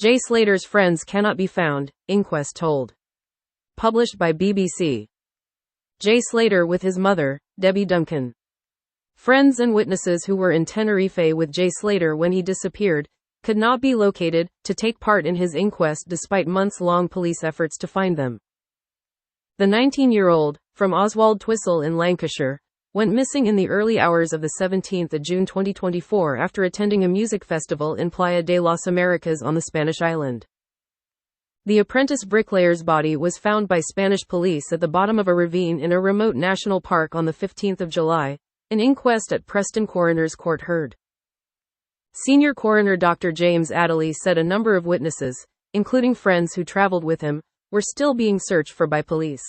Jay Slater's friends cannot be found, inquest told. Published by BBC. Jay Slater with his mother, Debbie Duncan. Friends and witnesses who were in Tenerife with Jay Slater when he disappeared could not be located to take part in his inquest despite months-long police efforts to find them. The 19-year-old, from Oswald Twistle in Lancashire, went missing in the early hours of the 17th of June 2024 after attending a music festival in Playa de las Americas on the Spanish island. The apprentice bricklayer's body was found by Spanish police at the bottom of a ravine in a remote national park on the 15th of July, an inquest at Preston Coroner's Court heard. Senior coroner Dr. James Adderley said a number of witnesses, including friends who traveled with him, were still being searched for by police.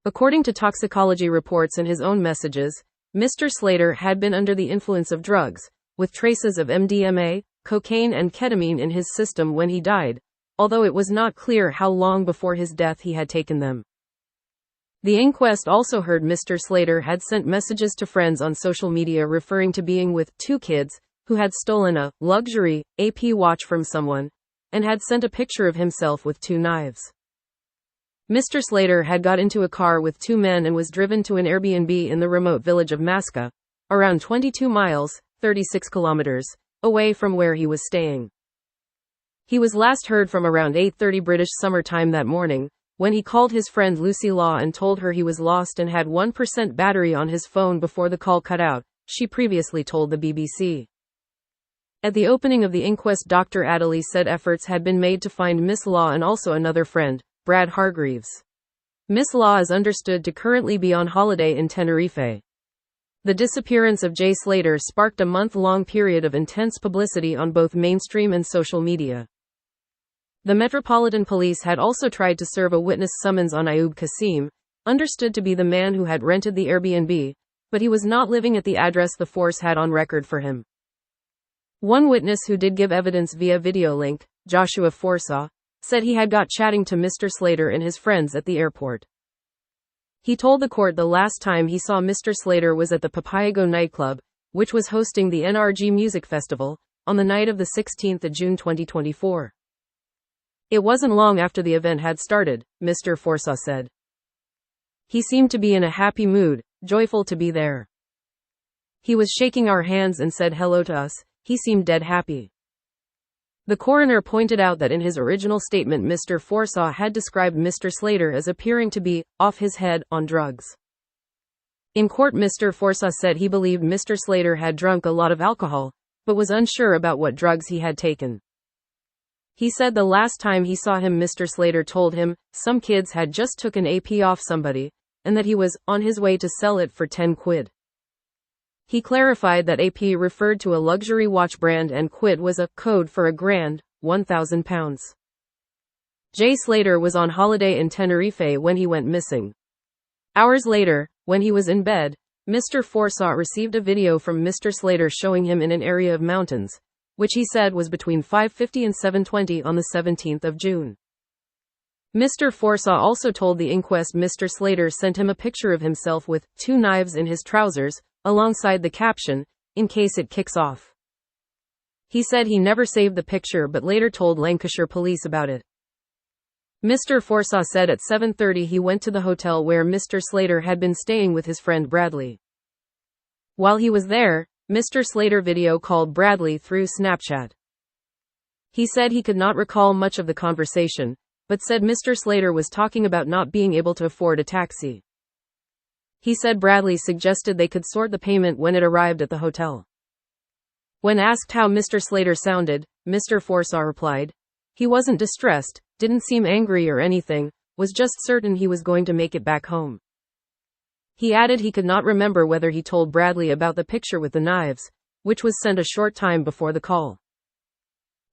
According to toxicology reports and his own messages, Mr. Slater had been under the influence of drugs, with traces of MDMA, cocaine and ketamine in his system when he died, although it was not clear how long before his death he had taken them. The inquest also heard Mr. Slater had sent messages to friends on social media referring to being with two kids who had stolen a luxury AP watch from someone, and had sent a picture of himself with two knives. Mr. Slater had got into a car with two men and was driven to an Airbnb in the remote village of Masca, around 22 miles, 36 kilometers, away from where he was staying. He was last heard from around 8:30 British Summer Time that morning, when he called his friend Lucy Law and told her he was lost and had 1% battery on his phone before the call cut out, she previously told the BBC. At the opening of the inquest, Dr. Adderley said efforts had been made to find Miss Law and also another friend, Brad Hargreaves. Miss Law is understood to currently be on holiday in Tenerife. The disappearance of Jay Slater sparked a month-long period of intense publicity on both mainstream and social media. The Metropolitan Police had also tried to serve a witness summons on Ayub Qasim, understood to be the man who had rented the Airbnb, but he was not living at the address the force had on record for him. One witness who did give evidence via video link, Joshua Forsaw, said he had got chatting to Mr. Slater and his friends at the airport. He told the court the last time he saw Mr. Slater was at the Papayago nightclub, which was hosting the NRG Music Festival, on the night of the 16th of June 2024. It wasn't long after the event had started, Mr. Forsaw said. He seemed to be in a happy mood, joyful to be there. He was shaking our hands and said hello to us, he seemed dead happy. The coroner pointed out that in his original statement Mr. Forsaw had described Mr. Slater as appearing to be off his head on drugs. In court, Mr. Forsaw said he believed Mr. Slater had drunk a lot of alcohol, but was unsure about what drugs he had taken. He said the last time he saw him Mr. Slater told him some kids had just took an AP off somebody, and that he was on his way to sell it for 10 quid. He clarified that AP referred to a luxury watch brand and quid was a code for £1,000, £1,000. Jay Slater was on holiday in Tenerife when he went missing. Hours later, when he was in bed, Mr. Forsaw received a video from Mr. Slater showing him in an area of mountains, which he said was between 5:50 and 7:20 on the 17th of June. Mr. Forsaw also told the inquest Mr. Slater sent him a picture of himself with two knives in his trousers, alongside the caption, "In case it kicks off." He said he never saved the picture but later told Lancashire police about it. Mr. Forsaw said at 7:30 he went to the hotel where Mr. Slater had been staying with his friend Bradley. While he was there, Mr. Slater video called Bradley through Snapchat. He said he could not recall much of the conversation, but said Mr. Slater was talking about not being able to afford a taxi. He said Bradley suggested they could sort the payment when it arrived at the hotel. When asked how Mr. Slater sounded, Mr. Forsaw replied, "He wasn't distressed, didn't seem angry or anything, was just certain he was going to make it back home." He added he could not remember whether he told Bradley about the picture with the knives, which was sent a short time before the call.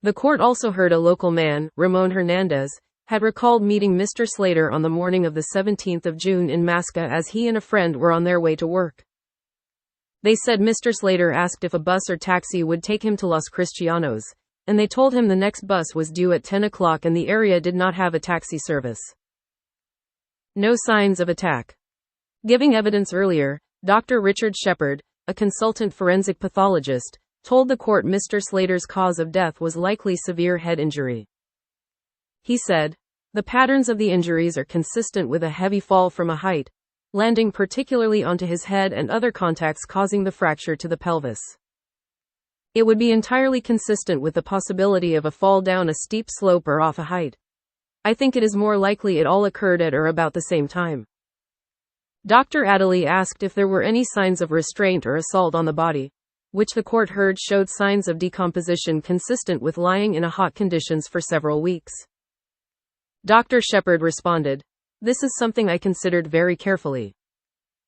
The court also heard a local man, Ramon Hernandez, had recalled meeting Mr. Slater on the morning of the 17th of June in Masca as he and a friend were on their way to work. They said Mr. Slater asked if a bus or taxi would take him to Los Cristianos, and they told him the next bus was due at 10 o'clock and the area did not have a taxi service. No signs of attack. Giving evidence earlier, Dr. Richard Shepard, a consultant forensic pathologist, told the court Mr. Slater's cause of death was likely severe head injury. He said, "The patterns of the injuries are consistent with a heavy fall from a height, landing particularly onto his head and other contacts causing the fracture to the pelvis. It would be entirely consistent with the possibility of a fall down a steep slope or off a height. I think it is more likely it all occurred at or about the same time." Dr. Adderley asked if there were any signs of restraint or assault on the body, which the court heard showed signs of decomposition consistent with lying in hot conditions for several weeks. Dr. Shepard responded, "This is something I considered very carefully.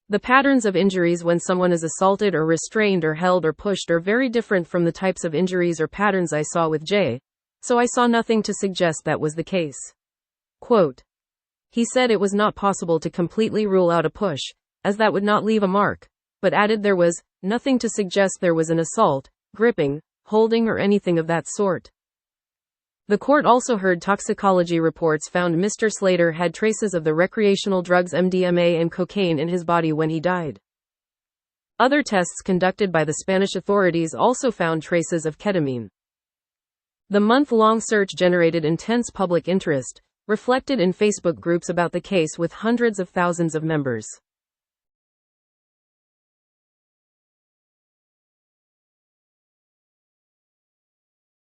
The patterns of injuries when someone is assaulted or restrained or held or pushed are very different from the types of injuries or patterns I saw with Jay, so I saw nothing to suggest that was the case." Quote. He said it was not possible to completely rule out a push, as that would not leave a mark, but added there was nothing to suggest there was an assault, gripping, holding or anything of that sort. The court also heard toxicology reports found Mr. Slater had traces of the recreational drugs MDMA and cocaine in his body when he died. Other tests conducted by the Spanish authorities also found traces of ketamine. The month-long search generated intense public interest, reflected in Facebook groups about the case with hundreds of thousands of members.